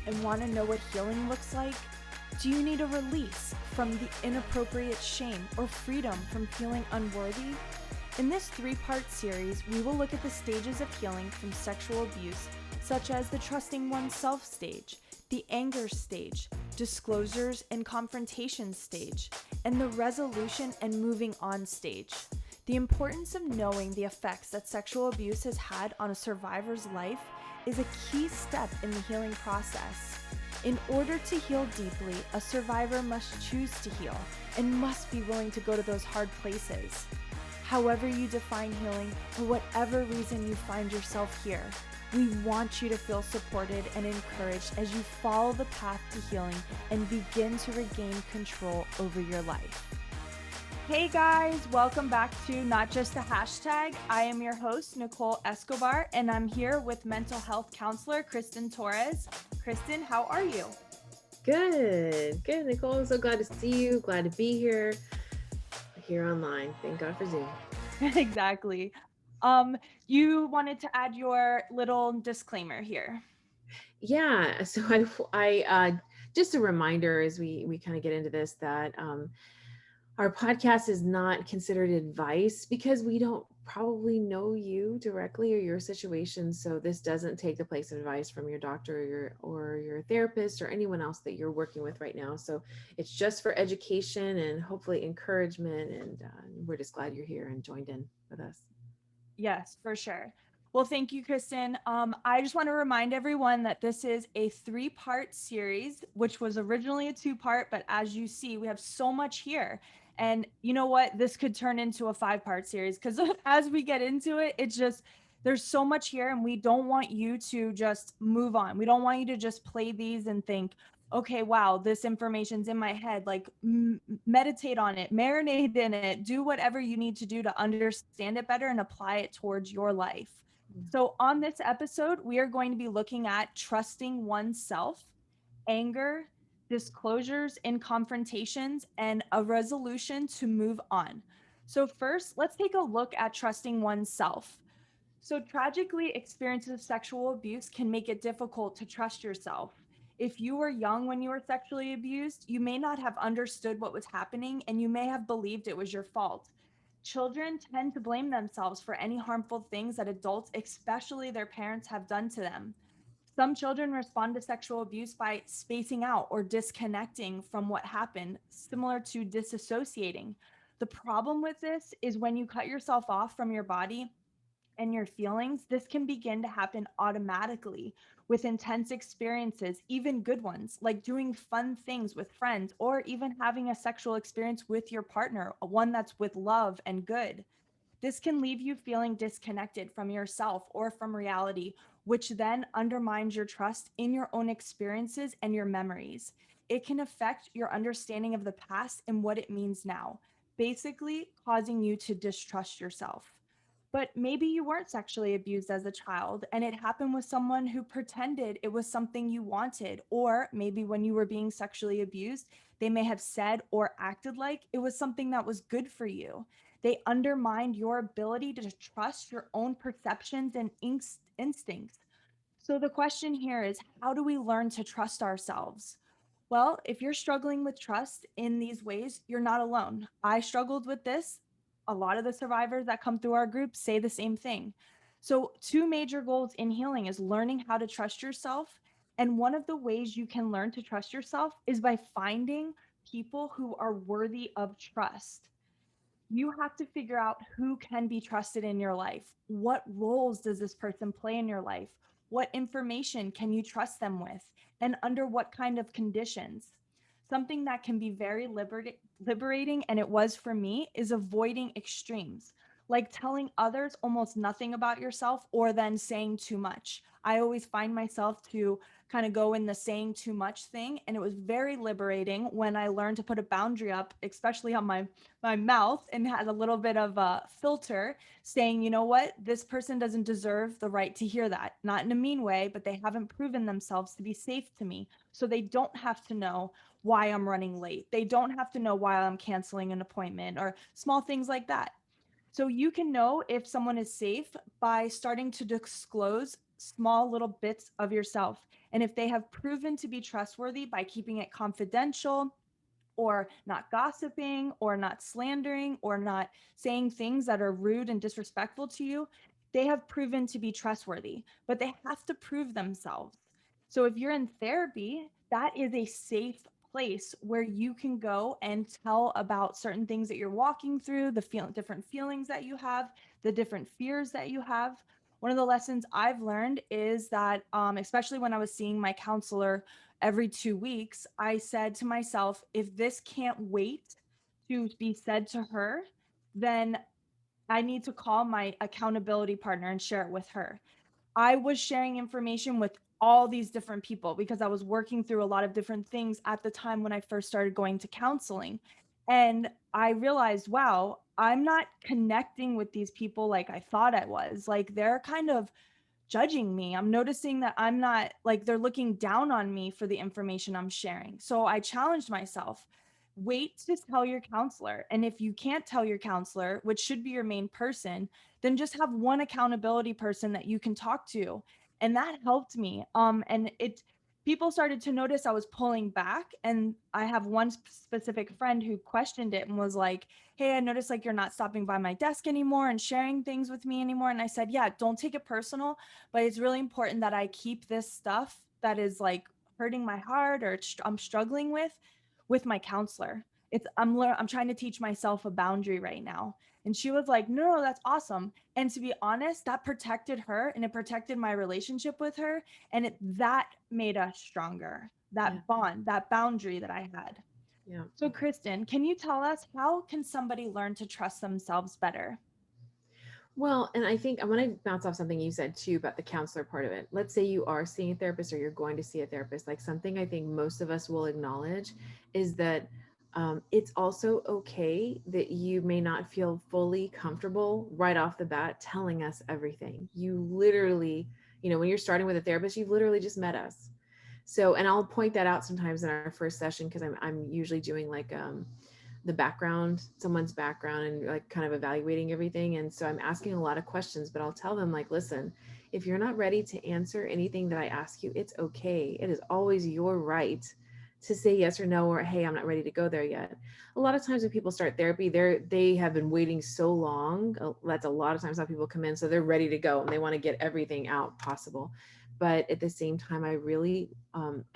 and want to know what healing looks like? Do you need a release from the inappropriate shame or freedom from feeling unworthy? In this 3-part series, we will look at the stages of healing from sexual abuse, such as the trusting oneself stage, the anger stage, disclosures and confrontation stage, and the resolution and moving on stage. The importance of knowing the effects that sexual abuse has had on a survivor's life is a key step in the healing process. In order to heal deeply, a survivor must choose to heal and must be willing to go to those hard places. However you define healing, for whatever reason you find yourself here, we want you to feel supported and encouraged as you follow the path to healing and begin to regain control over your life. Hey guys, welcome back to Not Just a Hashtag. I am your host, Nicole Escobar, and I'm here with mental health counselor, Kristan Torres. Kristan, how are you? Good, Nicole. I'm so glad to see you. Glad to be here online. Thank God for Zoom. Exactly. You wanted to add your little disclaimer here. Yeah. So just a reminder as we kind of get into this that our podcast is not considered advice because we don't probably know you directly or your situation. So this doesn't take the place of advice from your doctor or your therapist or anyone else that you're working with right now. So it's just for education and hopefully encouragement. And we're just glad you're here and joined in with us. Yes, for sure. Well, thank you, Kristan. I just want to remind everyone that this is a 3-part series, which was originally a 2-part, but as you see, we have so much here. And you know what? This could turn into a 5-part series because as we get into it, it's just there's so much here, and we don't want you to just move on. We don't want you to just play these and think, okay, wow, this information's in my head. Like, meditate on it, marinate in it, do whatever you need to do to understand it better and apply it towards your life. So, on this episode, we are going to be looking at trusting oneself, anger, disclosures and confrontations, and a resolution to move on. So, first, let's take a look at trusting oneself. So, tragically, experiences of sexual abuse can make it difficult to trust yourself. If you were young when you were sexually abused, you may not have understood what was happening and you may have believed it was your fault. Children tend to blame themselves for any harmful things that adults, especially their parents, have done to them. Some children respond to sexual abuse by spacing out or disconnecting from what happened, similar to disassociating. The problem with this is when you cut yourself off from your body and your feelings, this can begin to happen automatically with intense experiences, even good ones, like doing fun things with friends or even having a sexual experience with your partner, one that's with love and good. This can leave you feeling disconnected from yourself or from reality, which then undermines your trust in your own experiences and your memories. It can affect your understanding of the past and what it means now, basically causing you to distrust yourself. But maybe you weren't sexually abused as a child and it happened with someone who pretended it was something you wanted. Or maybe when you were being sexually abused, they may have said or acted like it was something that was good for you. They undermined your ability to trust your own perceptions and instincts. So the question here is, how do we learn to trust ourselves? Well, if you're struggling with trust in these ways, you're not alone. I struggled with this. A lot of the survivors that come through our group say the same thing. So, two major goals in healing is learning how to trust yourself. And one of the ways you can learn to trust yourself is by finding people who are worthy of trust. You have to figure out who can be trusted in your life. What roles does this person play in your life? What information can you trust them with? And under what kind of conditions? Something that can be very liberating, and it was for me, is avoiding extremes, like telling others almost nothing about yourself or then saying too much. I always find myself to kind of go in the saying too much thing. And it was very liberating when I learned to put a boundary up, especially on my mouth, and had a little bit of a filter saying, you know what, this person doesn't deserve the right to hear that. Not in a mean way, but they haven't proven themselves to be safe to me. So they don't have to know why I'm running late. They don't have to know why I'm canceling an appointment or small things like that. So you can know if someone is safe by starting to disclose small little bits of yourself. And if they have proven to be trustworthy by keeping it confidential, or not gossiping, or not slandering, or not saying things that are rude and disrespectful to you, they have proven to be trustworthy, but they have to prove themselves. So if you're in therapy, that is a safe place where you can go and tell about certain things that you're walking through, the different feelings that you have, the different fears that you have. One of the lessons I've learned is that, especially when I was seeing my counselor every 2 weeks, I said to myself, if this can't wait to be said to her, then I need to call my accountability partner and share it with her. I was sharing information with all these different people because I was working through a lot of different things at the time when I first started going to counseling. And I realized, wow, I'm not connecting with these people like I thought I was. Like they're kind of judging me. I'm noticing that I'm not, like, they're looking down on me for the information I'm sharing. So I challenged myself, wait to tell your counselor. And if you can't tell your counselor, which should be your main person, then just have one accountability person that you can talk to. And that helped me. And it, people started to notice I was pulling back. And I have one specific friend who questioned it and was like, hey, I noticed like you're not stopping by my desk anymore and sharing things with me anymore. And I said, yeah, don't take it personal, but it's really important that I keep this stuff that is like hurting my heart or I'm struggling with my counselor. It's I'm trying to teach myself a boundary right now. And she was like, no, that's awesome. And to be honest, that protected her and it protected my relationship with her. And that made us stronger. Yeah. That bond, that boundary that I had. Yeah. So, Kristan, can you tell us how can somebody learn to trust themselves better? Well, and I think I want to bounce off something you said too about the counselor part of it. Let's say you are seeing a therapist or you're going to see a therapist. Like something I think most of us will acknowledge is that it's also okay that you may not feel fully comfortable right off the bat telling us everything. You literally, when you're starting with a therapist, you've literally just met us. So, and I'll point that out sometimes in our first session because I'm usually doing like the background, someone's background, and like kind of evaluating everything. And so I'm asking a lot of questions, but I'll tell them like, listen, if you're not ready to answer anything that I ask you, it's okay. It is always your right to say yes or no, or hey, I'm not ready to go there yet. A lot of times when people start therapy, they have been waiting so long. That's a lot of times how people come in, so they're ready to go and they want to get everything out possible. But at the same time, I really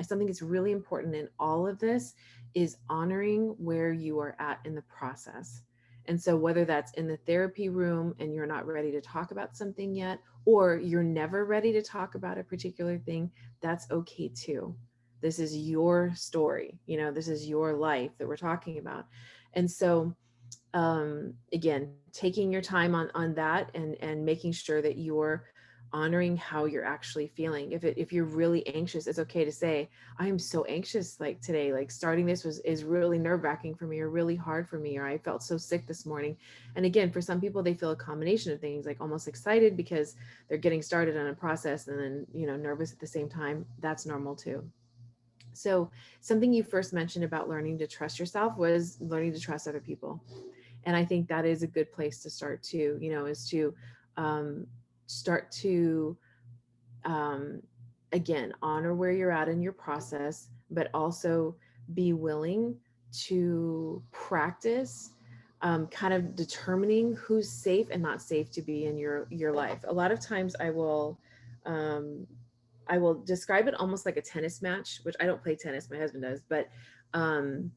something that's really important in all of this is honoring where you are at in the process. And so, whether that's in the therapy room and you're not ready to talk about something yet, or you're never ready to talk about a particular thing, that's okay too. This is your story, this is your life that we're talking about. And so, again, taking your time on that and making sure that you're honoring how you're actually feeling. If you're really anxious, it's okay to say, I am so anxious, like today, like starting this is really nerve-wracking for me or really hard for me, or I felt so sick this morning. And again, for some people, they feel a combination of things, like almost excited because they're getting started on a process, and then nervous at the same time. That's normal too. So something you first mentioned about learning to trust yourself was learning to trust other people. And I think that is a good place to start too, is to um, start to um, again honor where you're at in your process, but also be willing to practice kind of determining who's safe and not safe to be in your life. A lot of times um, I will describe it almost like a tennis match, which I don't play tennis, my husband does, um,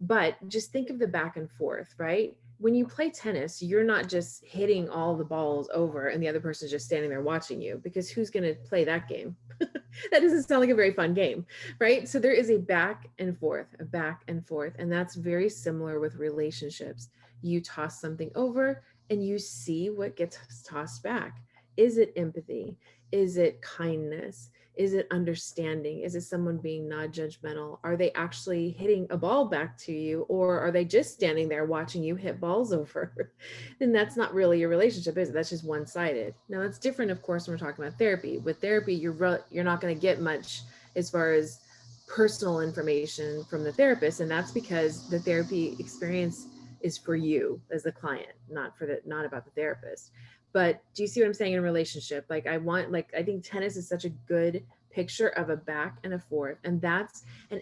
but just think of the back and forth, right? When you play tennis, you're not just hitting all the balls over and the other person's just standing there watching you, because who's going to play that game? That doesn't sound like a very fun game, right? So there is a back and forth, a back and forth. And that's very similar with relationships. You toss something over and you see what gets tossed back. Is it empathy? Is it kindness? Is it understanding? Is it someone being non-judgmental? Are they actually hitting a ball back to you, or are they just standing there watching you hit balls over? Then that's not really a relationship, is it? That's just one-sided. Now that's different, of course, when we're talking about therapy. With therapy, you're not going to get much as far as personal information from the therapist, and that's because the therapy experience is for you as the client, not about the therapist. But do you see what I'm saying in a relationship? Like I think tennis is such a good picture of a back and a forth. And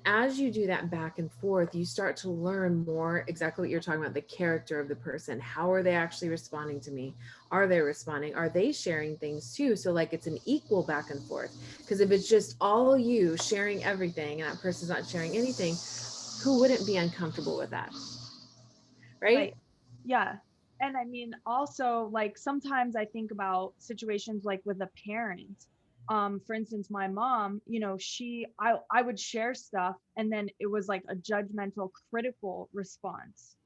as you do that back and forth, you start to learn more exactly what you're talking about, the character of the person. How are they actually responding to me? Are they responding? Are they sharing things too? So like it's an equal back and forth. Because if it's just all you sharing everything and that person's not sharing anything, who wouldn't be uncomfortable with that? Right? Right. Yeah. And I mean, also, like, sometimes I think about situations like with a parent. For instance, my mom, I would share stuff and then it was like a judgmental, critical response.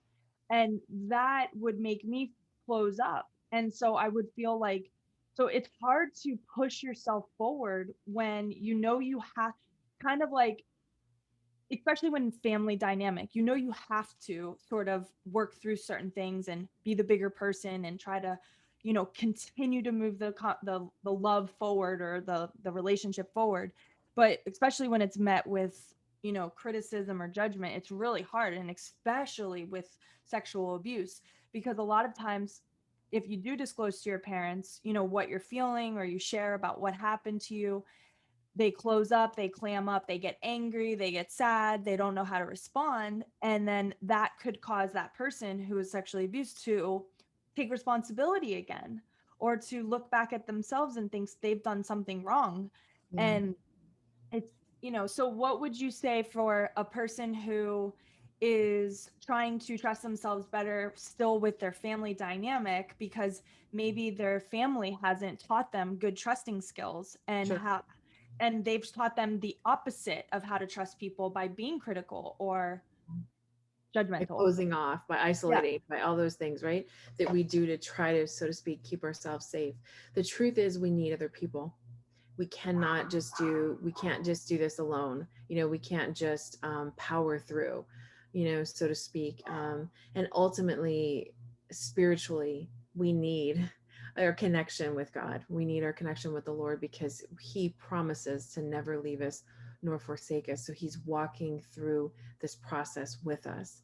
And that would make me close up. And so I would feel like, so it's hard to push yourself forward when you have, kind of like, especially when family dynamic, you have to sort of work through certain things and be the bigger person and try to, continue to move the love forward, or the relationship forward. But especially when it's met with, criticism or judgment, it's really hard. And especially with sexual abuse, because a lot of times, if you do disclose to your parents, what you're feeling, or you share about what happened to you, they close up, they clam up, they get angry, they get sad, they don't know how to respond. And then that could cause that person who is sexually abused to take responsibility again, or to look back at themselves and thinks they've done something wrong. Yeah. And it's, so what would you say for a person who is trying to trust themselves better still with their family dynamic, because maybe their family hasn't taught them good trusting skills, Sure. and they've taught them the opposite of how to trust people by being critical or By judgmental. closing off, by Yeah. isolating, by all those things, right? That we do to try to, so to speak, keep ourselves safe. The truth is, we need other people. We can't just do this alone. We can't just power through, so to speak. And ultimately, spiritually, we need our connection with God. We need our connection with the Lord, because he promises to never leave us nor forsake us. So he's walking through this process with us.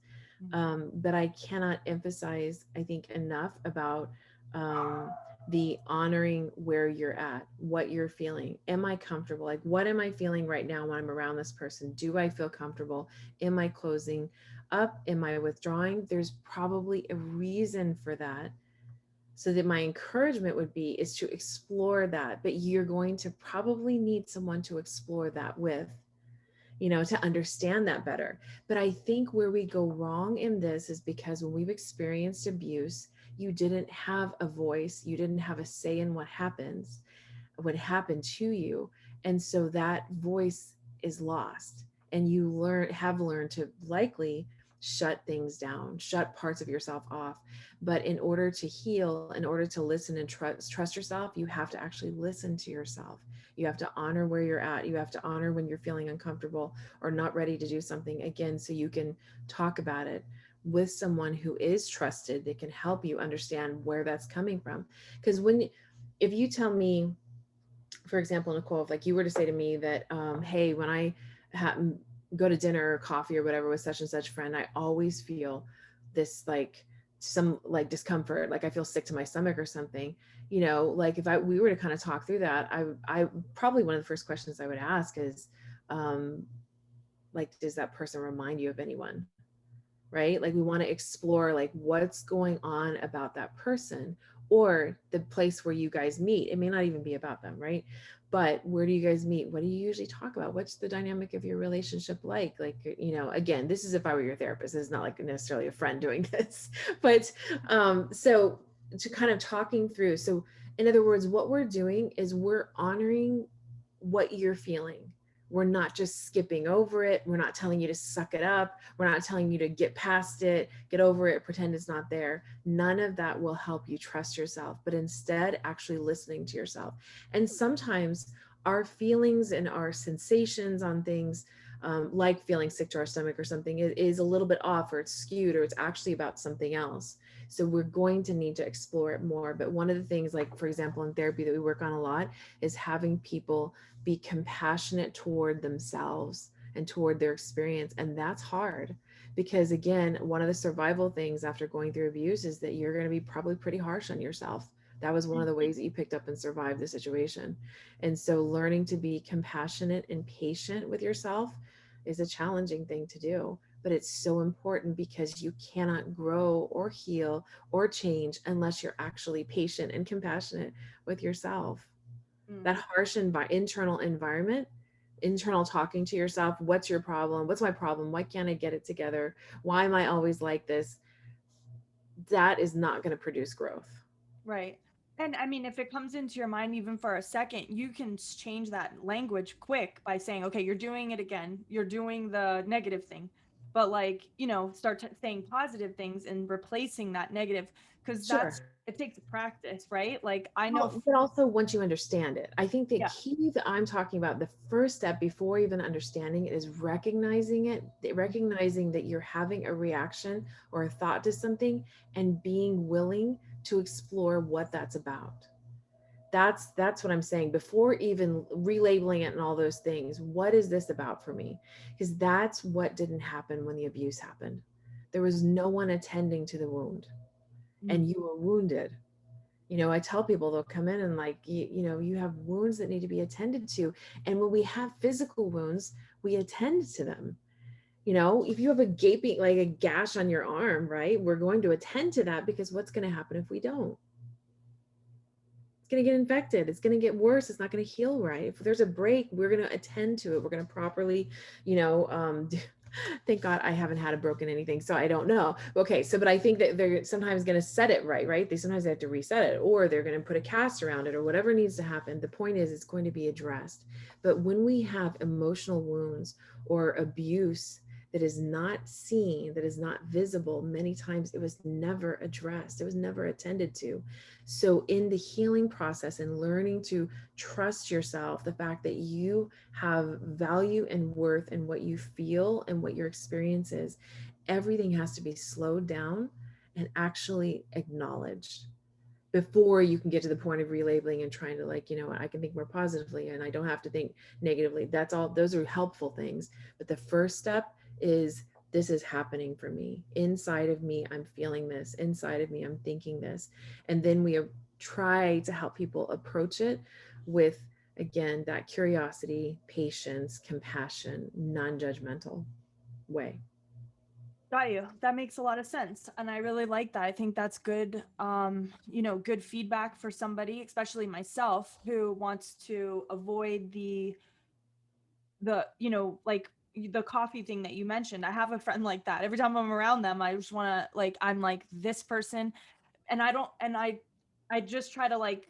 But I cannot emphasize, I think, enough about um, the honoring where you're at, what you're feeling. Am I comfortable? Like, what am I feeling right now when I'm around this person? Do I feel comfortable? Am I closing up? Am I withdrawing? There's probably a reason for that. So that my encouragement would be is to explore that, but you're going to probably need someone to explore that with, to understand that better. But I think where we go wrong in this is because when we've experienced abuse, you didn't have a voice, you didn't have a say in what happened to you. And so that voice is lost. And you have learned to likely shut things down, shut parts of yourself off. But in order to heal, in order to listen and trust yourself, you have to actually listen to yourself. You have to honor where you're at. You have to honor when you're feeling uncomfortable or not ready to do something again, so you can talk about it with someone who is trusted that can help you understand where that's coming from. Because if you tell me, for example, Nicole, if like you were to say to me that, hey, when I go to dinner or coffee or whatever with such and such friend, I always feel this like some like discomfort, like I feel sick to my stomach or something, like if we were to kind of talk through that, I probably one of the first questions I would ask is, um, like, does that person remind you of anyone? Right? Like we want to explore like what's going on about that person or the place where you guys meet. It may not even be about them, right? But where do you guys meet? What do you usually talk about? What's the dynamic of your relationship like? Like, again, this is if I were your therapist. This is not like necessarily a friend doing this. But so to kind of talking through. So in other words, what we're doing is we're honoring what you're feeling. We're not just skipping over it. We're not telling you to suck it up. We're not telling you to get past it, get over it, pretend it's not there. None of that will help you trust yourself, but instead actually listening to yourself. And sometimes our feelings and our sensations on things, like feeling sick to our stomach or something, is a little bit off, or it's skewed, or it's actually about something else. So we're going to need to explore it more. But one of the things, like for example, in therapy that we work on a lot, is having people be compassionate toward themselves and toward their experience. And that's hard because, again, one of the survival things after going through abuse is that you're going to be probably pretty harsh on yourself That was one of the ways that you picked up and survived the situation. And so learning to be compassionate and patient with yourself is a challenging thing to do, but it's so important because you cannot grow or heal or change unless you're actually patient and compassionate with yourself. That Mm. harsh internal environment, internal talking to yourself, what's your problem? What's my problem? Why can't I get it together? Why am I always like this? That is not going to produce growth. Right. And I mean, if it comes into your mind even for a second, you can change that language quick by saying, okay, you're doing it again. You're doing the negative thing. But like, start saying positive things and replacing that negative because Sure. it takes practice, right? Like, I know, Well, but also once you understand it, I think the yeah. key that I'm talking about, the first step before even understanding it is recognizing it, recognizing that you're having a reaction or a thought to something and being willing to explore what that's about. That's what I'm saying. Before even relabeling it and all those things, what is this about for me? Because that's what didn't happen when the abuse happened. There was no one attending to the wound, Mm. and you were wounded. I tell people they'll come in and like, you have wounds that need to be attended to. And when we have physical wounds, we attend to them. If you have a gaping, like a gash on your arm, right? We're going to attend to that because what's going to happen if we don't? It's going to get infected. It's going to get worse. It's not going to heal right. If there's a break, we're going to attend to it. We're going to properly, you know, thank God I haven't had a broken anything, so I don't know. Okay, so but I think that they're sometimes going to set it right? They sometimes have to reset it, or they're going to put a cast around it, or whatever needs to happen. The point is, it's going to be addressed. But when we have emotional wounds or abuse that is not seen, that is not visible, many times it was never addressed. It was never attended to. So in the healing process and learning to trust yourself, the fact that you have value and worth in what you feel and what your experience is, everything has to be slowed down and actually acknowledged before you can get to the point of relabeling and trying to, like, I can think more positively and I don't have to think negatively. That's all, those are helpful things. But the first step is, this is happening for me. Inside of me, I'm feeling this. Inside of me, I'm thinking this. And then we try to help people approach it with, again, that curiosity, patience, compassion, non-judgmental way. Got you. That makes a lot of sense. And I really like that. I think that's good, good feedback for somebody, especially myself, who wants to avoid like the coffee thing that you mentioned. I have a friend like that. Every time I'm around them, I just want to like, I'm like this person, and I don't, and I just try to like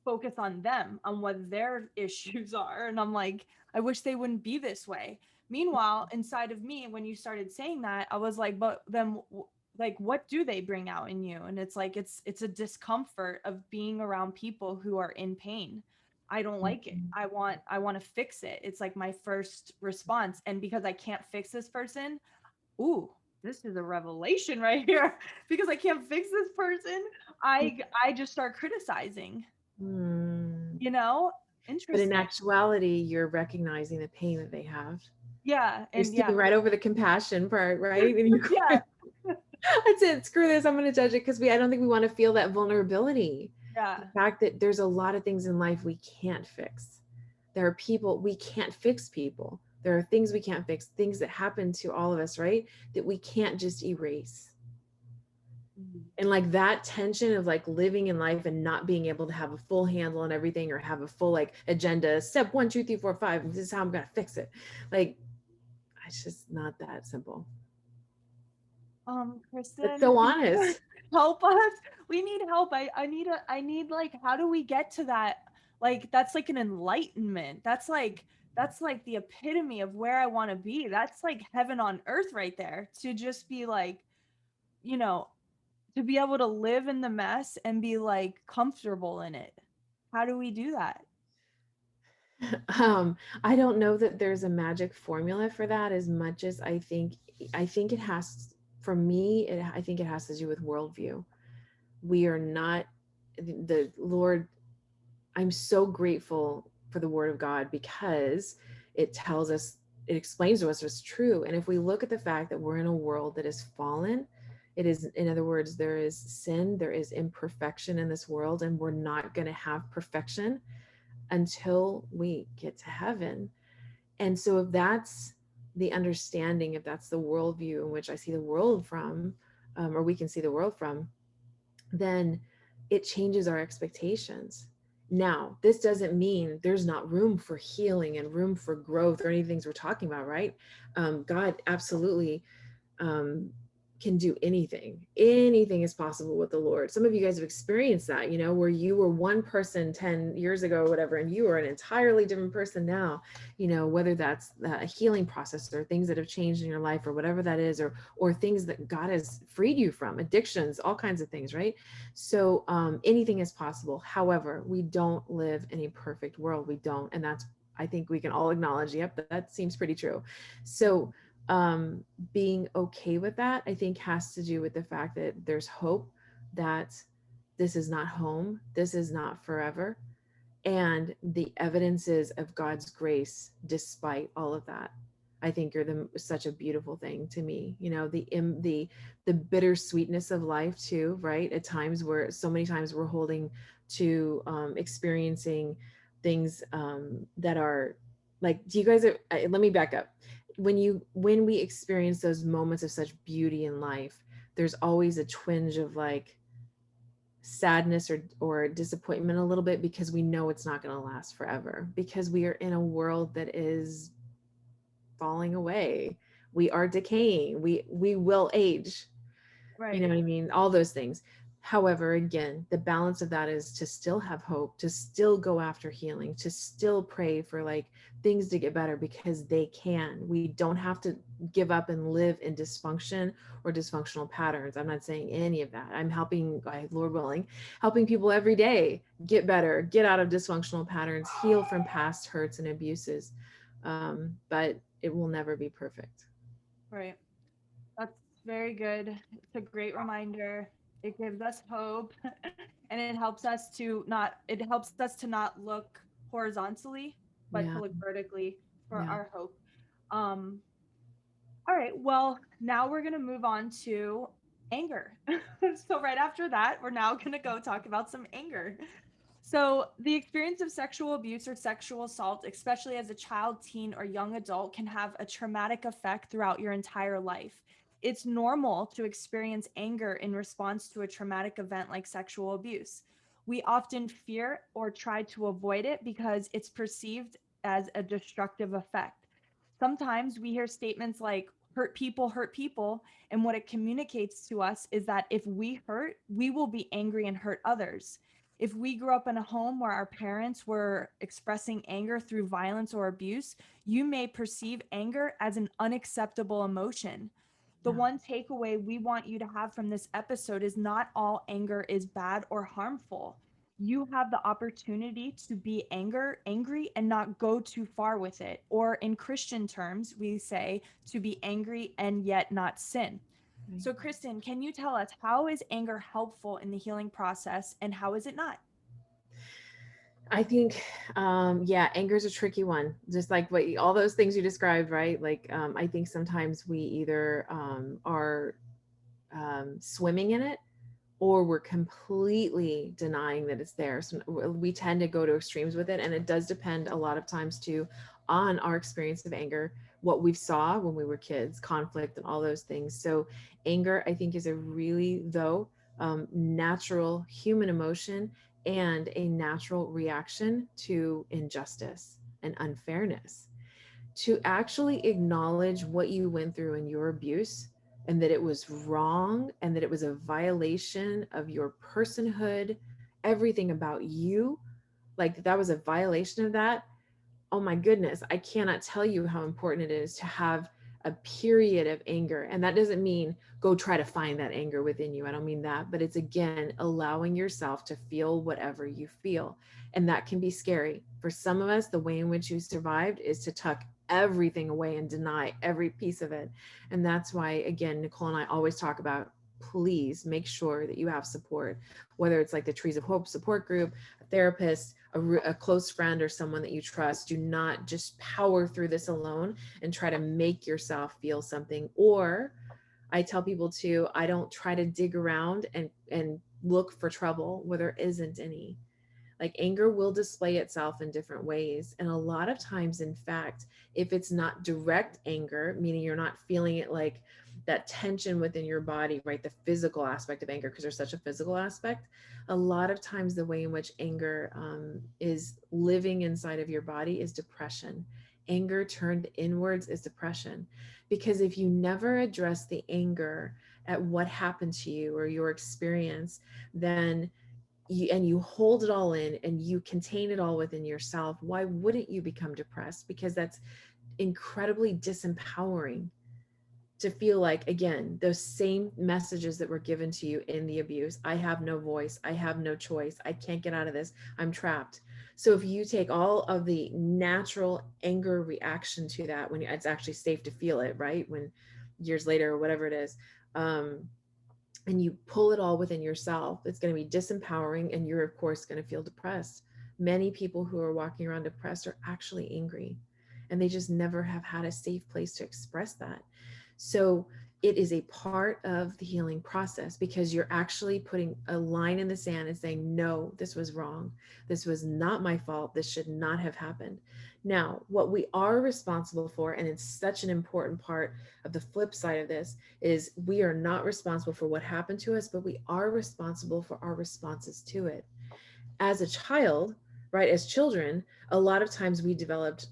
focus on them, on what their issues are. And I'm like, I wish they wouldn't be this way. Meanwhile, inside of me, when you started saying that, I was like, but then like, what do they bring out in you? And it's like, it's a discomfort of being around people who are in pain. I don't like it. I want to fix it. It's like my first response. And because I can't fix this person, ooh, this is a revelation right here. Because I can't fix this person, I just start criticizing, Hmm. you know? But in Interesting. actuality, you're recognizing the pain that they have. Yeah, You're and yeah, skipping right over the compassion part, right? And you're yeah, going, that's it. Screw this. I'm going to judge it because I don't think we want to feel that vulnerability. The yeah. fact that there's a lot of things in life we can't fix. There are people, we can't fix people. There are things we can't fix, things that happen to all of us, right? That we can't just erase. Mhm. And like that tension of like living in life and not being able to have a full handle on everything or have a full like agenda, step 1, 2, 3, 4, 5, and this is how I'm going to fix it. Like, it's just not that simple. It's Kristen, so can you honest. help us? We need help. I need like, how do we get to that? Like, that's like an enlightenment. That's like the epitome of where I want to be. That's like heaven on earth right there. To just be like, you know, to be able to live in the mess and be like comfortable in it. How do we do that? I don't know that there's a magic formula for that, as much as I think it has, for me, I think it has to do with worldview. We are not the Lord. I'm so grateful for the word of God because it tells us, it explains to us what's true. And if we look at the fact that we're in a world that is fallen It is, in other words, there is sin, there is imperfection in this world, and we're not going to have perfection until we get to heaven. And so, if that's the understanding, if that's the worldview in which I see the world from, or we can see the world from, then it changes our expectations. Now, this doesn't mean there's not room for healing and room for growth or any things we're talking about, right? God absolutely um, can do anything. Anything is possible with the Lord. Some of you guys have experienced that, you know, where you were one person 10 years ago or whatever, and you are an entirely different person now, you know, whether that's a healing process or things that have changed in your life or whatever that is, or things that God has freed you from, addictions, all kinds of things, right? So anything is possible. However, we don't live in a perfect world. We don't. And that's, I think we can all acknowledge, yep, that seems pretty true. So um being okay with that, I think, has to do with the fact that there's hope that this is not home, this is not forever, and the evidences of God's grace despite all of that, I think, are such a beautiful thing to me. You know, the bittersweetness of life too, right? At times, where so many times we're holding to experiencing things that are like, do you guys let me back up. When we experience those moments of such beauty in life, there's always a twinge of like sadness or disappointment a little bit, because we know it's not going to last forever, because we are in a world that is falling away. We are decaying. We will age. You know Right. what I mean? All those things. However, again, the balance of that is to still have hope, to still go after healing, to still pray for like things to get better, because they can. We don't have to give up and live in dysfunction or dysfunctional patterns. I'm not saying any of that. I'm helping, Lord willing, helping people every day get better, get out of dysfunctional patterns, heal from past hurts and abuses. But it will never be perfect. Right. That's very good. It's a great reminder. It gives us hope and it helps us to not look horizontally, but to Yeah. look vertically for Yeah. our hope. Um all right, well, now we're going to move on to anger. So right after that, we're now going to go talk about some anger. So, the experience of sexual abuse or sexual assault, especially as a child, teen, or young adult, can have a traumatic effect throughout your entire life. It's normal to experience anger in response to a traumatic event like sexual abuse. We often fear or try to avoid it because it's perceived as a destructive effect. Sometimes we hear statements like, hurt people. And what it communicates to us is that if we hurt, we will be angry and hurt others. If we grew up in a home where our parents were expressing anger through violence or abuse, you may perceive anger as an unacceptable emotion. The Yeah. one takeaway we want you to have from this episode is not all anger is bad or harmful. You have the opportunity to be angry and not go too far with it. Or in Christian terms, we say to be angry and yet not sin. Right. So, Kristan, can you tell us, how is anger helpful in the healing process and how is it not? I think, yeah, anger is a tricky one. Just like all those things you described, right? Like, I think sometimes we either are swimming in it, or we're completely denying that it's there. So we tend to go to extremes with it. And it does depend a lot of times too on our experience of anger, what we saw when we were kids, conflict and all those things. So anger, I think, is a really, though, natural human emotion and a natural reaction to injustice and unfairness. To actually acknowledge what you went through in your abuse, and that it was wrong, and that it was a violation of your personhood, everything about you, like that was a violation of that. Oh my goodness, I cannot tell you how important it is to have a period of anger. And that doesn't mean go try to find that anger within you. I don't mean that, but it's, again, allowing yourself to feel whatever you feel. And that can be scary. For some of us, the way in which you survived is to tuck everything away and deny every piece of it. And that's why, again, Nicole and I always talk about, please make sure that you have support, whether it's like the Trees of Hope support group, a therapist, a close friend, or someone that you trust. Do not just power through this alone and try to make yourself feel something, or I tell people too, I don't try to dig around and look for trouble where there isn't any. Like anger will display itself in different ways. And a lot of times, in fact, if it's not direct anger, meaning you're not feeling it like that tension within your body, right? The physical aspect of anger, because there's such a physical aspect. A lot of times, the way in which anger is living inside of your body is depression. Anger turned inwards is depression. Because if you never address the anger at what happened to you or your experience, then you hold it all in and you contain it all within yourself, why wouldn't you become depressed? Because that's incredibly disempowering to feel like, again, those same messages that were given to you in the abuse. I have no voice, I have no choice, I can't get out of this, I'm trapped. So if you take all of the natural anger reaction to that, when it's actually safe to feel it, right, when years later or whatever it is, and you pull it all within yourself, it's going to be disempowering, and you're of course going to feel depressed. Many people who are walking around depressed are actually angry, and they just never have had a safe place to express that. So it is a part of the healing process, because you're actually putting a line in the sand and saying, no, this was wrong, this was not my fault, this should not have happened. Now, what we are responsible for, and it's such an important part of the flip side of this, is we are not responsible for what happened to us, but we are responsible for our responses to it. As a child, right, as children, a lot of times we developed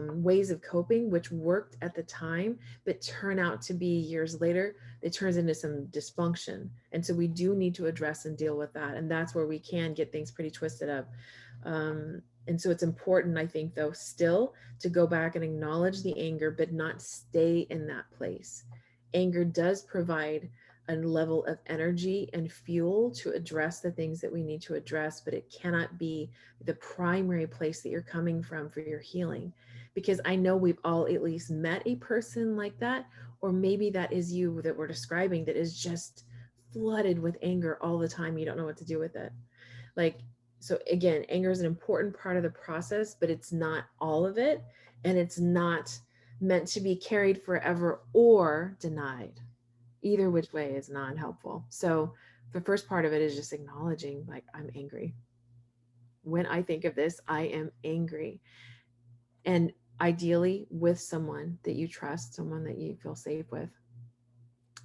ways of coping which worked at the time, but turn out to be years later, it turns into some dysfunction. And so we do need to address and deal with that. And that's where we can get things pretty twisted up. And so it's important, I think, though, still to go back and acknowledge the anger, but not stay in that place. Anger does provide a level of energy and fuel to address the things that we need to address, but it cannot be the primary place that you're coming from for your healing. Because I know we've all at least met a person like that, or maybe that is you that we're describing, that is just flooded with anger all the time. You don't know what to do with it. Like, so again, anger is an important part of the process, but it's not all of it. And it's not meant to be carried forever or denied. Either which way is not helpful. So the first part of it is just acknowledging, like, I'm angry. When I think of this, I am angry. And ideally with someone that you trust, someone that you feel safe with.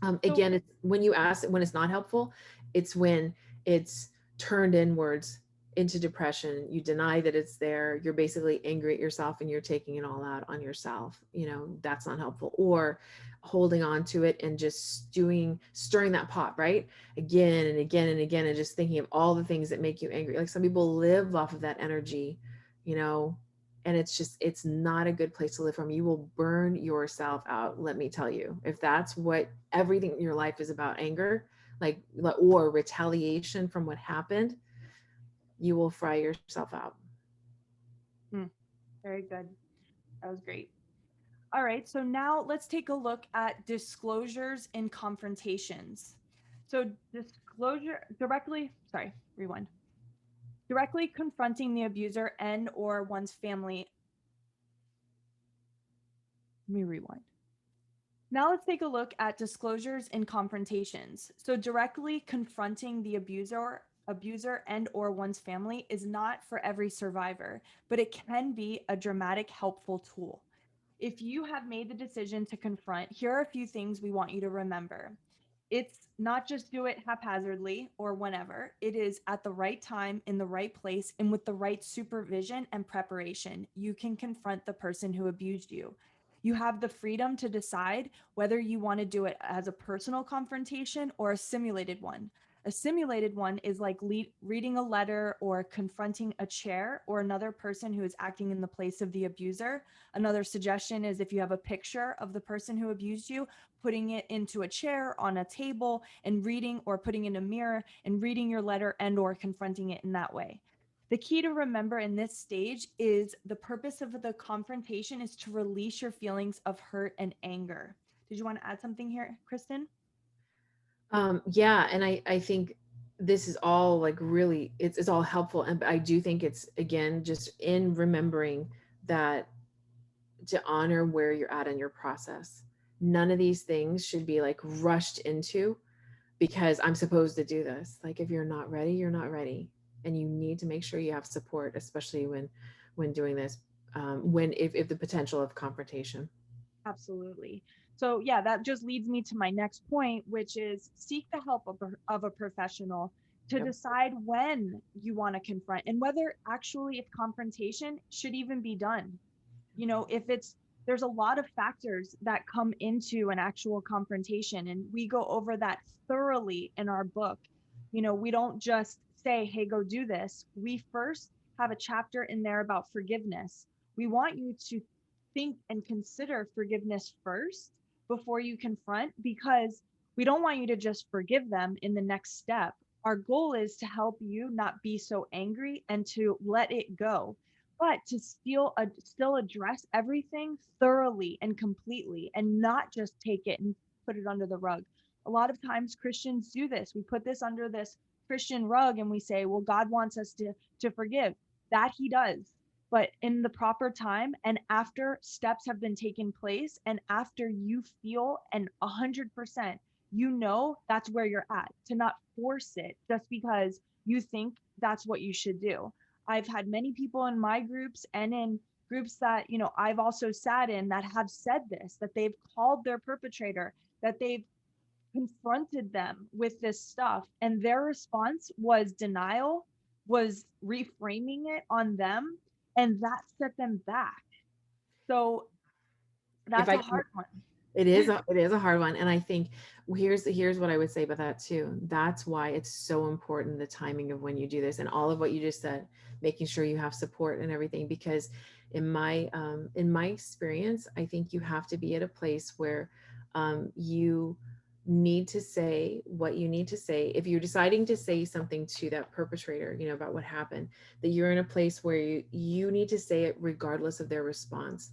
So Again, it's when you ask, when it's not helpful, it's when it's turned inwards into depression. You deny that it's there. You're basically angry at yourself and you're taking it all out on yourself. You know, that's not helpful. Or holding on to it and just stirring that pot, right? Again and again and again, and just thinking of all the things that make you angry. Like some people live off of that energy, you know, and it's just, it's not a good place to live from. You will burn yourself out, let me tell you. If that's what everything in your life is about, anger, like, or retaliation from what happened, you will fry yourself out. hmm, very good. That was great. All right, so now let's take a look at disclosures and confrontations. So, disclosure directly, sorry, rewind. Directly confronting the abuser and or one's family. Let me rewind. Now let's take a look at disclosures and confrontations. So, directly confronting the abuser and or one's family is not for every survivor, but it can be a dramatic helpful tool. If you have made the decision to confront, here are a few things we want you to remember. It's not just do it haphazardly or whenever. It is at the right time, in the right place, and with the right supervision and preparation. You can confront the person who abused you. You have the freedom to decide whether you want to do it as a personal confrontation or a simulated one. A simulated one is like reading a letter or confronting a chair or another person who is acting in the place of the abuser. Another suggestion is if you have a picture of the person who abused you, putting it into a chair on a table and reading, or putting in a mirror and reading your letter and or confronting it in that way. The key to remember in this stage is the purpose of the confrontation is to release your feelings of hurt and anger. Did you want to add something here, Kristan? Yeah, and I think this is all like really, it's all helpful, and I do think it's, again, just in remembering that, to honor where you're at in your process. none of these things should be like rushed into because I'm supposed to do this. Like if you're not ready, you're not ready. And you need to make sure you have support, especially when doing this, when if the potential of confrontation. Absolutely. So, yeah, that just leads me to my next point, which is seek the help of a professional to Yep. decide when you want to confront and whether actually if confrontation should even be done. If it's there's a lot of factors that come into an actual confrontation, and we go over that thoroughly in our book. We don't just say, hey, go do this. We first have a chapter in there about forgiveness. We want you to think and consider forgiveness first before you confront, because we don't want you to just forgive them in the next step. Our goal is to help you not be so angry and to let it go, but to still address everything thoroughly and completely, and not just take it and put it under the rug. A lot of times Christians do this. We put this under this Christian rug and we say, well, God wants us to forgive. That he does. But in the proper time and after steps have been taken place, and after you feel and 100% that's where you're at, to not force it just because you think that's what you should do. I've had many people in my groups and in groups that, I've also sat in, that have said this, that they've called their perpetrator, that they've confronted them with this stuff, and their response was denial, was reframing it on them, and that set them back. So If that's I a can, hard one. it is a hard one. And I think here's what I would say about that too. That's why it's so important, the timing of when you do this and all of what you just said, making sure you have support and everything. Because in my experience, I think you have to be at a place where you need to say what you need to say. If you're deciding to say something to that perpetrator, about what happened, that you're in a place where you need to say it regardless of their response.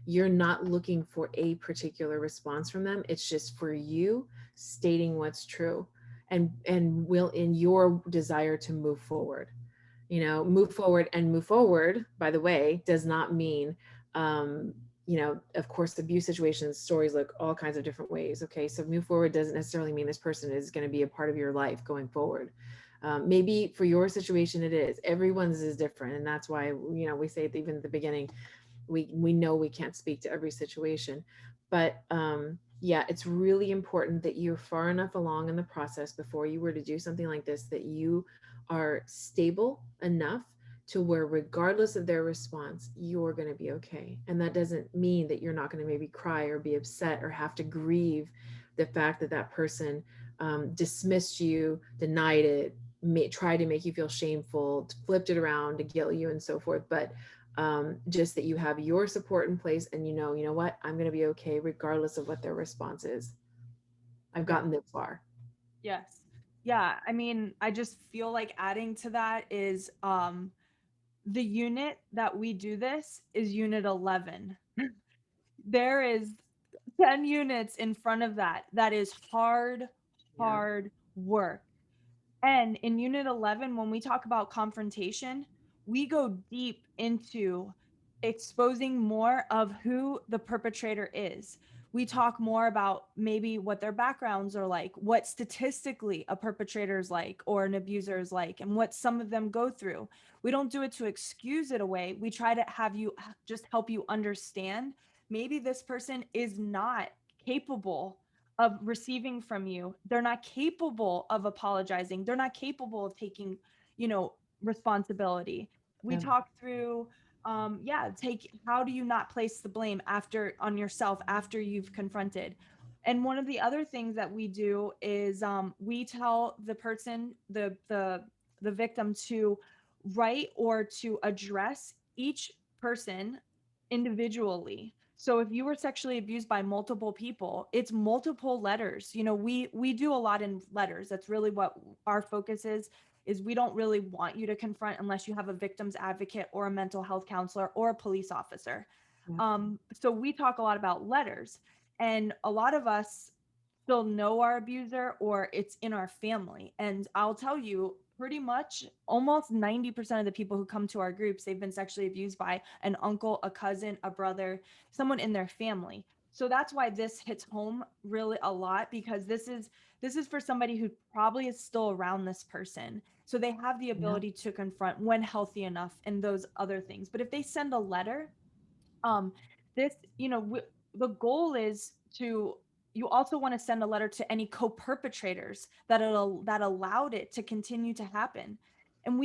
You're not looking for a particular response from them. It's just for you stating what's true, and will in your desire to move forward. Move forward. And move forward, by the way, does not mean of course, abuse situations, stories look all kinds of different ways. Okay, so move forward doesn't necessarily mean this person is going to be a part of your life going forward. Maybe for your situation it is. Everyone's is different, and that's why we say even at the beginning, we know we can't speak to every situation. But yeah, it's really important that you're far enough along in the process before you were to do something like this, that you are stable enough to where regardless of their response, you're going to be okay. And that doesn't mean that you're not going to maybe cry or be upset or have to grieve the fact that that person dismissed you, denied it, tried to make you feel shameful, flipped it around to guilt you and so forth. But just that you have your support in place, and you know what, I'm going to be okay regardless of what their response is. I've Yeah. gotten this far. Yes. Yeah. I mean, I just feel like adding to that is the unit that we do this is unit 11. There is 10 units in front of that is hard, Yeah. hard work. And in unit 11, when we talk about confrontation, we go deep into exposing more of who the perpetrator is. We talk more about maybe what their backgrounds are like, what statistically a perpetrator is like or an abuser is like, and what some of them go through. We don't do it to excuse it away. We try to have you just help you understand maybe this person is not capable of receiving from you. They're not capable of apologizing. They're not capable of taking, responsibility. We Yeah. talk through, take how do you not place the blame after on yourself after you've confronted. And one of the other things that we do is we tell the person, the victim, to write or to address each person individually. So if you were sexually abused by multiple people, it's multiple letters. We do a lot in letters. That's really what our focus is we don't really want you to confront unless you have a victim's advocate or a mental health counselor or a police officer. Yeah. So we talk a lot about letters, and a lot of us still know our abuser or it's in our family. And I'll tell you, pretty much almost 90% of the people who come to our groups, they've been sexually abused by an uncle, a cousin, a brother, someone in their family. So that's why this hits home really a lot, because this is for somebody who probably is still around this person. So they have the Yeah. ability to confront when healthy enough and those other things. But if they send a letter, um this the goal is to, you also want to send a letter to any co-perpetrators that allowed it to continue to happen. And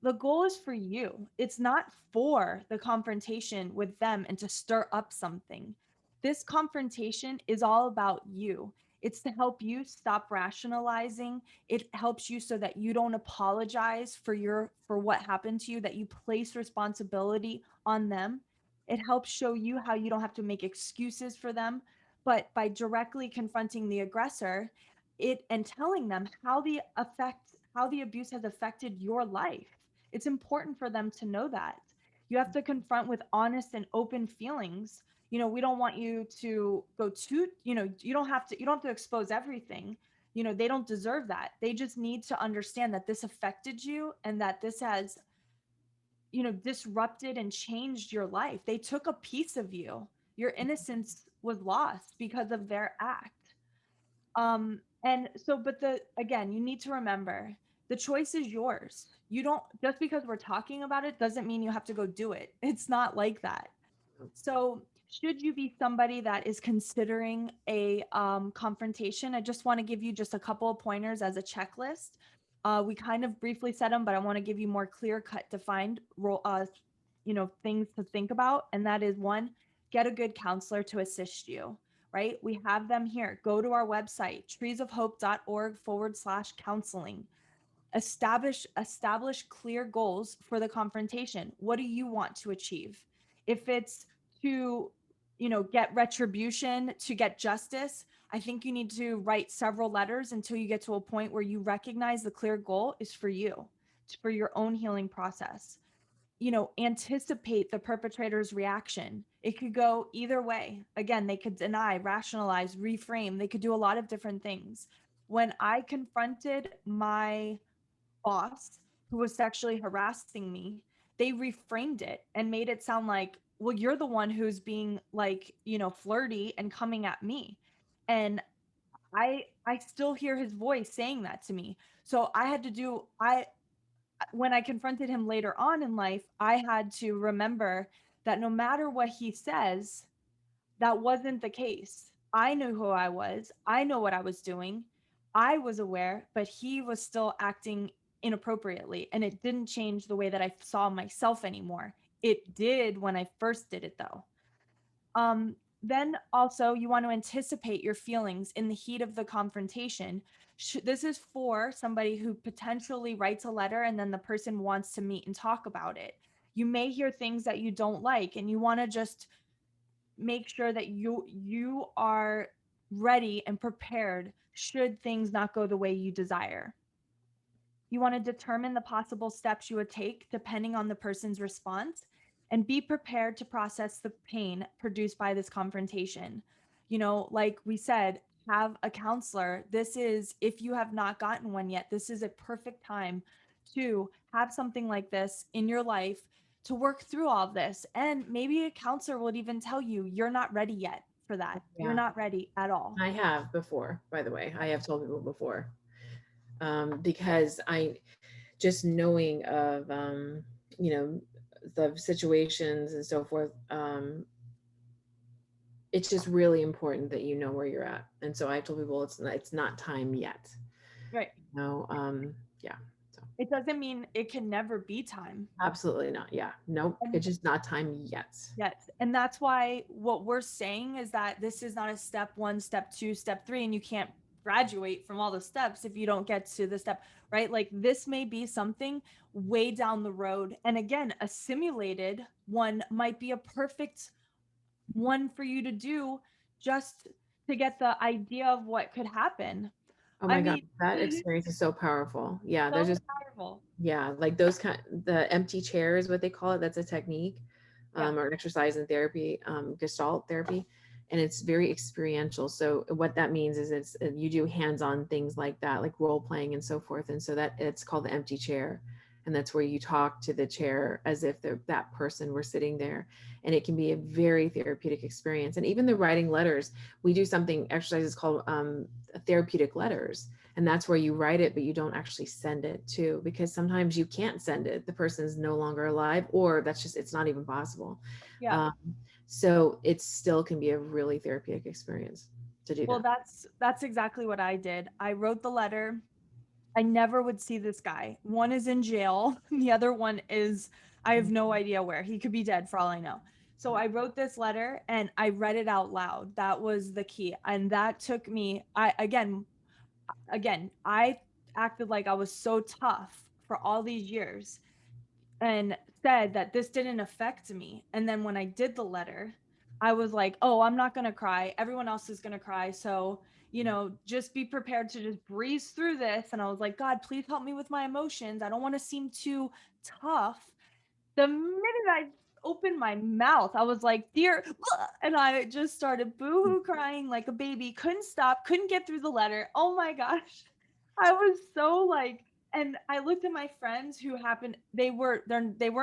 the goal is for you, it's not for the confrontation with them and to stir up something. This confrontation is all about you. It's to help you stop rationalizing. It helps you so that you don't apologize for what happened to you, that you place responsibility on them. It helps show you how you don't have to make excuses for them, but by directly confronting the aggressor, it and telling them how the abuse has affected your life. It's important for them to know that. You have to confront with honest and open feelings. We don't want you to go too, you don't have to expose everything. They don't deserve that. They just need to understand that this affected you and that this has disrupted and changed your life. They took a piece of you. Your innocence was lost because of their act. And so, but again, you need to remember, the choice is yours. You don't, just because we're talking about it doesn't mean you have to go do it. It's not like that. So, should you be somebody that is considering a confrontation, I just want to give you just a couple of pointers as a checklist. We kind of briefly said them, but I want to give you more clear cut defined things to think about. And that is one, get a good counselor to assist you, right? We have them here. Go to our website, treesofhope.org/counseling. Establish clear goals for the confrontation. What do you want to achieve? If it's to get retribution, to get justice, I think you need to write several letters until you get to a point where you recognize the clear goal is for you. It's for your own healing process. Anticipate the perpetrator's reaction. It could go either way. Again, they could deny, rationalize, reframe. They could do a lot of different things. When I confronted my boss who was sexually harassing me, they reframed it and made it sound like, well, you're the one who's being like, flirty and coming at me. And I still hear his voice saying that to me. So I had to do I when I confronted him later on in life, I had to remember that no matter what he says, that wasn't the case. I knew who I was. I know what I was doing. I was aware, but he was still acting inappropriately. And it didn't change the way that I saw myself anymore. It did when I first did it, though. Then also, you want to anticipate your feelings in the heat of the confrontation. This is for somebody who potentially writes a letter and then the person wants to meet and talk about it. You may hear things that you don't like, and you want to just make sure that you are ready and prepared should things not go the way you desire. You want to determine the possible steps you would take depending on the person's response, and be prepared to process the pain produced by this confrontation. Like we said, have a counselor. This is, if you have not gotten one yet, this is a perfect time to have something like this in your life to work through all of this. And maybe a counselor would even tell you you're not ready yet for that. You're Yeah. not ready at all. I have before, by the way. I have told people before. Because I just knowing of you know, the situations and so forth, it's just really important that you know where you're at. And so I told people it's not time yet. Right. No, yeah. So It doesn't mean it can never be time. absolutely not. Yeah. Nope. And It's just not time yet. yes. And that's why what we're saying is that this is not a step one, step two, step three, and you can't graduate from all the steps if you don't get to the step, right? Like this may be something way down the road. And again, a simulated one might be a perfect one for you to do just to get the idea of what could happen. Oh I my God. mean, That experience is so powerful. Yeah. There's so just, powerful. yeah, like those the empty chair is what they call it. That's a technique, Yeah. or an exercise in therapy, Gestalt therapy, and it's very experiential. So what that means is it's you do hands-on things like that, like role playing and so forth, and so that it's called the empty chair. And that's where you talk to the chair as if that person were sitting there. And it can be a very therapeutic experience. And even the writing letters, we do something exercises called therapeutic letters. And that's where you write it, but you don't actually send it too, because sometimes you can't send it. The person's no longer alive, or that's just, it's not even possible. Yeah. Um, so it still can be a really therapeutic experience to do Well, that. that's exactly what I did. I wrote the letter. I never would see this guy. One is in jail, the other one is I have no idea where. He could be dead for all I know. So I wrote this letter and I read it out loud. That was the key. And that took me I I acted like I was so tough for all these years and said that this didn't affect me. And then when I did the letter, I was like, oh, I'm not going to cry. Everyone else is going to cry. So, just be prepared to just breeze through this. And I was like, God, please help me with my emotions. I don't want to seem too tough. The minute I opened my mouth, I was like, dear, and I just started boohoo crying like a baby, couldn't stop, couldn't get through the letter. Oh my gosh. I was so like, and I looked at my friends who happened, they weren't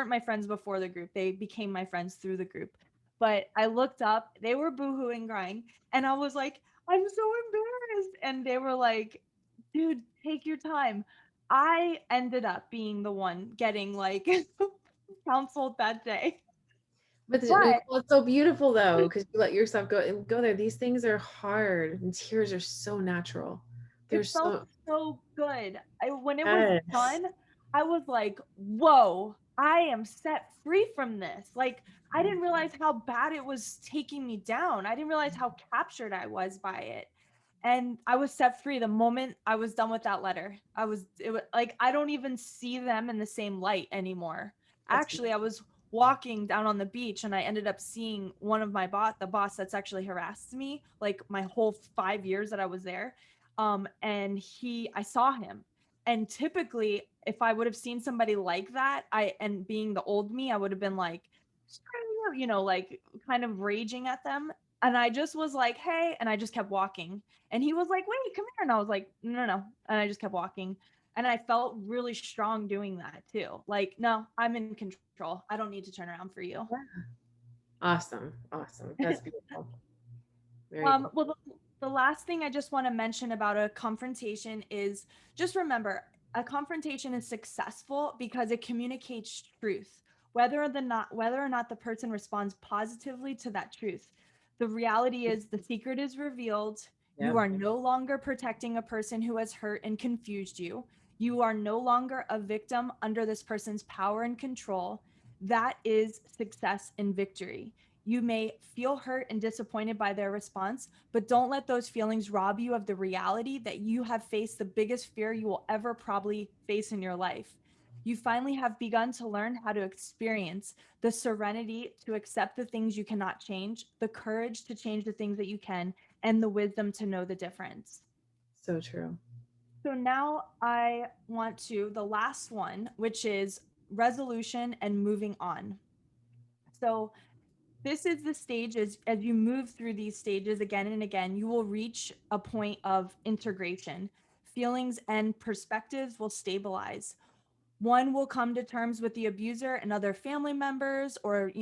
my friends before the group. They became my friends through the group. But I looked up, they were boohooing crying, and I was like, I'm so embarrassed. And they were like, dude, take your time. I ended up being the one getting like counseled that day. But But Nicole, it's so beautiful though, because you let yourself go there. These things are hard, and tears are so natural. They're it felt so, so good. When it was yes. done, I was like, whoa, I am set free from this. Like, I didn't realize how bad it was taking me down. I didn't realize how captured I was by it. And I was set free the moment I was done with that letter. It was like, I don't even see them in the same light anymore. That's Actually, I was walking down on the beach and I ended up seeing one of the boss that's actually harassed me like my whole 5 years that I was there. And I saw him. And typically, if I would have seen somebody like that, and being the old me, I would have been like, screw you, like kind of raging at them. And I just was like, hey, and I just kept walking. And he was like, wait, come here. And I was like, no, no, no. And I just kept walking. And I felt really strong doing that too. Like, no, I'm in control. I don't need to turn around for you. awesome. Awesome. That's beautiful. Very cool. Well, the last thing I just want to mention about a confrontation is just remember a confrontation is successful because it communicates truth, whether or not the person responds positively to that truth. The reality is the secret is revealed. You Yep. are no longer protecting a person who has hurt and confused you. You are no longer a victim under this person's power and control. That is success and victory. You may feel hurt and disappointed by their response, but don't let those feelings rob you of the reality that you have faced the biggest fear you will ever probably face in your life. You finally have begun to learn how to experience the serenity to accept the things you cannot change, the courage to change the things that you can, and the wisdom to know the difference. So true. So now the last one, which is resolution and moving on. So this is the stage as you move through these stages again and again, you will reach a point of integration. Feelings and perspectives will stabilize. One will come to terms with the abuser and other family members or,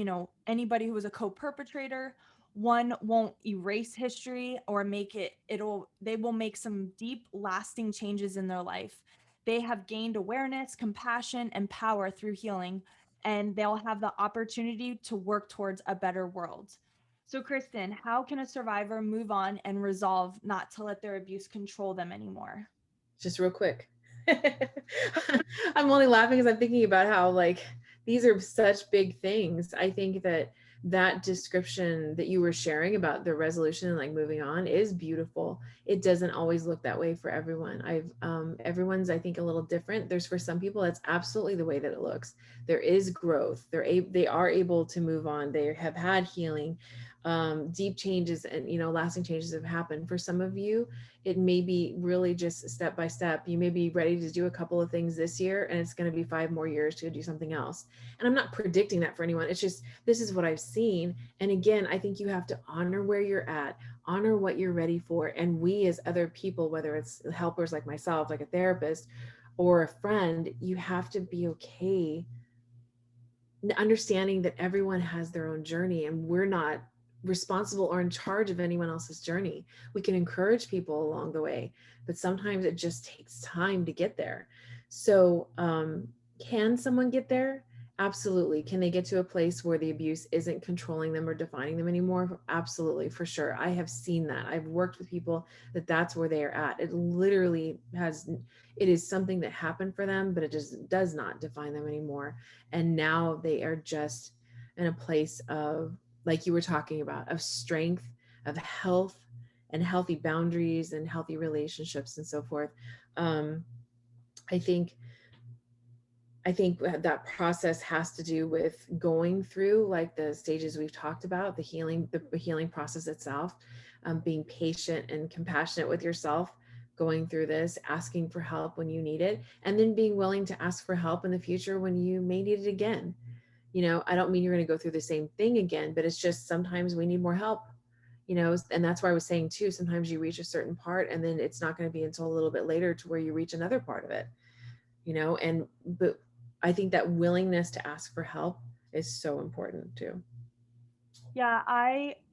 anybody who was a co-perpetrator. One won't erase history or they will make some deep lasting changes in their life. They have gained awareness, compassion, and power through healing, and they'll have the opportunity to work towards a better world. So, Kristan, how can a survivor move on and resolve not to let their abuse control them anymore? Just real quick. I'm only laughing because I'm thinking about how like these are such big things. I think that that description that you were sharing about the resolution and like moving on is beautiful. It doesn't always look that way for everyone. Everyone's I think a little different. There's for some people that's absolutely the way that it looks. There is growth. They are able to move on. They have had healing. Deep changes and lasting changes have happened. For some of you, it may be really just step by step. You may be ready to do a couple of things this year and it's going to be 5 more years to do something else. And I'm not predicting that for anyone. It's just, this is what I've seen. And again, I think you have to honor where you're at, honor what you're ready for. And we as other people, whether it's helpers like myself, like a therapist, or a friend, you have to be okay understanding that everyone has their own journey and we're not responsible or in charge of anyone else's journey. We can encourage people along the way, but sometimes it just takes time to get there. So, can someone get there? Absolutely. Can they get to a place where the abuse isn't controlling them or defining them anymore? Absolutely, for sure. I have seen that. I've worked with people that that's where they are at. It literally has, it is something that happened for them, but it just does not define them anymore. And now they are just in a place of, like you were talking about, of strength, of health, and healthy boundaries and healthy relationships and so forth. um, i think I think that process has to do with going through like the stages we've talked about, the healing process itself, being patient and compassionate with yourself, going through this, asking for help when you need it, and then being willing to ask for help in the future when you may need it again. I don't mean you're going to go through the same thing again, but it's just sometimes we need more help. And that's why I was saying too, sometimes you reach a certain part and then it's not going to be until a little bit later to where you reach another part of it. And but I think that willingness to ask for help is so important too. Yeah,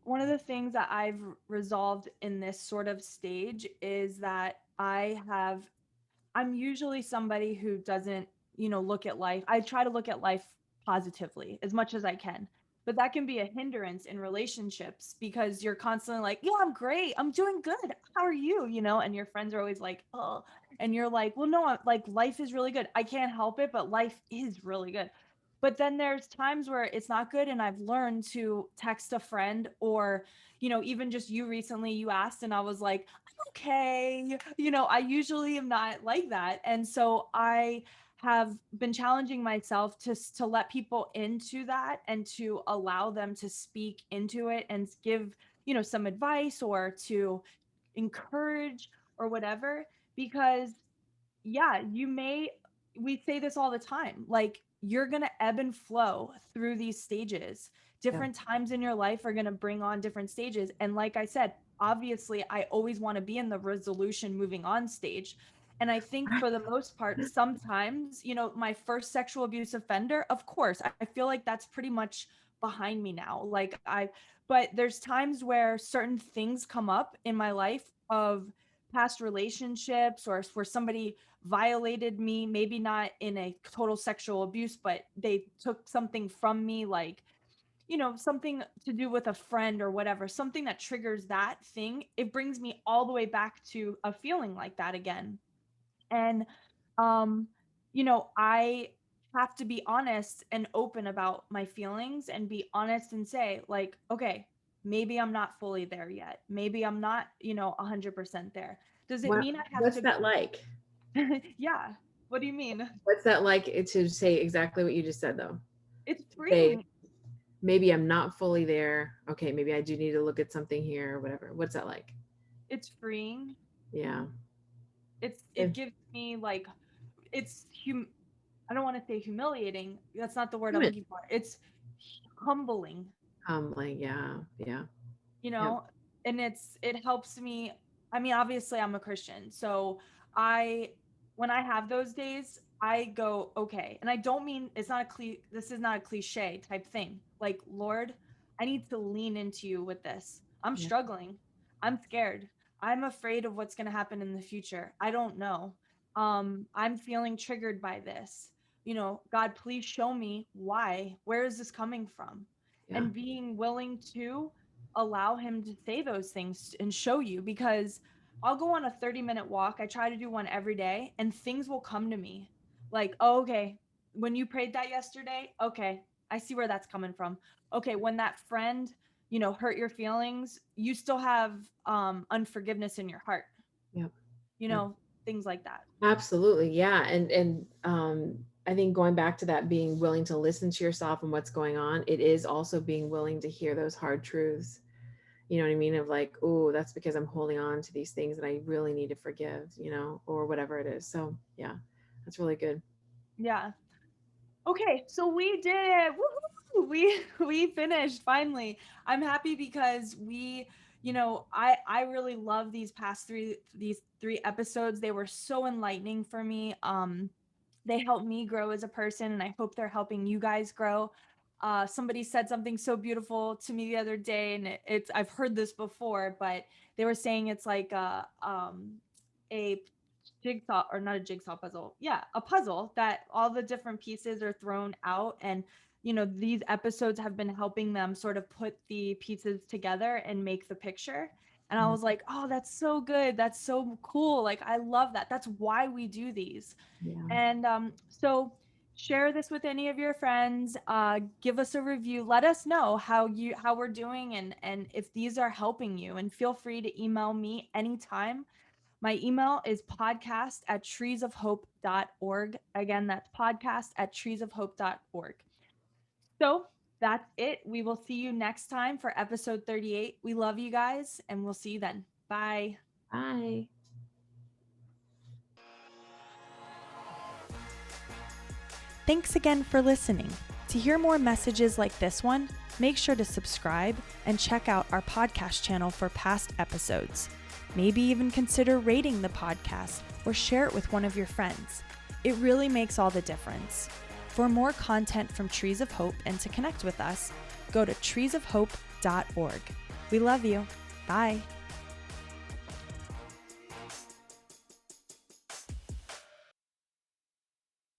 one of the things that I've resolved in this sort of stage is that I'm usually somebody who doesn't, look at life. I try to look at life positively as much as I can. But that can be a hindrance in relationships because you're constantly like, yeah, I'm great. I'm doing good. How are you? And your friends are always like, oh, and you're like, well, no, like life is really good. I can't help it, but life is really good. But then there's times where it's not good. And I've learned to text a friend or, even just you recently, you asked, and I was like, okay. I usually am not like that. And so I have been challenging myself to let people into that and to allow them to speak into it and give, some advice or to encourage or whatever, because yeah, we say this all the time. Like, you're going to ebb and flow through these stages. Yeah. Different times in your life are going to bring on different stages. And like I said, obviously, I always want to be in the resolution moving on stage. And I think for the most part, sometimes, my first sexual abuse offender, of course, I feel like that's pretty much behind me now. But there's times where certain things come up in my life of past relationships or where somebody violated me, maybe not in a total sexual abuse, but they took something from me, like, something to do with a friend or whatever, something that triggers that thing. It brings me all the way back to a feeling like that again. And, um, I have to be honest and open about my feelings and be honest and say, like, okay, maybe I'm not fully there yet. Maybe I'm not, 100% there. Does it mean I have What's to? that like? Yeah. What do you mean? What's that like to say exactly what you just said though? It's Say, freeing. maybe I'm not fully there. Okay, maybe I do need to look at something here or whatever. What's that like? It's freeing. Yeah. It gives me like it's I don't want to say humiliating. That's not the word I'm Human. looking for. It's humbling, Like, yeah, yeah, you yeah, know, and it helps me. I mean, obviously I'm a Christian, so I when I have those days, I go, okay. And I don't mean it's not this is not a cliche type thing. Like, Lord, I need to lean into you with this. I'm yeah, struggling. I'm scared. I'm afraid of what's going to happen in the future. I don't know. I'm feeling triggered by this. God, please show me why. Where is this coming from? yeah, And being willing to allow him to say those things and show you, because I'll go on a 30-minute walk. I try to do one every day, and things will come to me like, oh, okay, when you prayed that yesterday, okay, I see where that's coming from. Okay, when that friend, hurt your feelings, you still have unforgiveness in your heart, yeah, you yeah. know, things like that. Absolutely. Yeah. And I think going back to that, being willing to listen to yourself and what's going on, it is also being willing to hear those hard truths. You know what I mean? Of like, oh, that's because I'm holding on to these things that I really need to forgive, or whatever it is. So yeah, that's really good. Yeah. Okay, so we did it. Woohoo! We we finished finally. I'm happy because I really love these three episodes. They were so enlightening for me. They helped me grow as a person, and I hope they're helping you guys grow. Somebody said something so beautiful to me the other day, and it's I've heard this before, but they were saying it's like a jigsaw, or not a jigsaw puzzle. Yeah, a puzzle that all the different pieces are thrown out, and these episodes have been helping them sort of put the pieces together and make the picture. And I Mm, was like, "Oh, that's so good. That's so cool. Like I love that. That's why we do these." yeah. And so share this with any of your friends. Give us a review. Let us know how we're doing, and if these are helping you. And feel free to email me anytime. My email is podcast@treesofhope.org. Again, that's podcast@treesofhope.org. So that's it. We will see you next time for episode 38. We love you guys, and we'll see you then. Bye. Bye. Thanks again for listening. To hear more messages like this one, make sure to subscribe and check out our podcast channel for past episodes. Maybe even consider rating the podcast or share it with one of your friends. It really makes all the difference. For more content from Trees of Hope and to connect with us, go to treesofhope.org. We love you. Bye.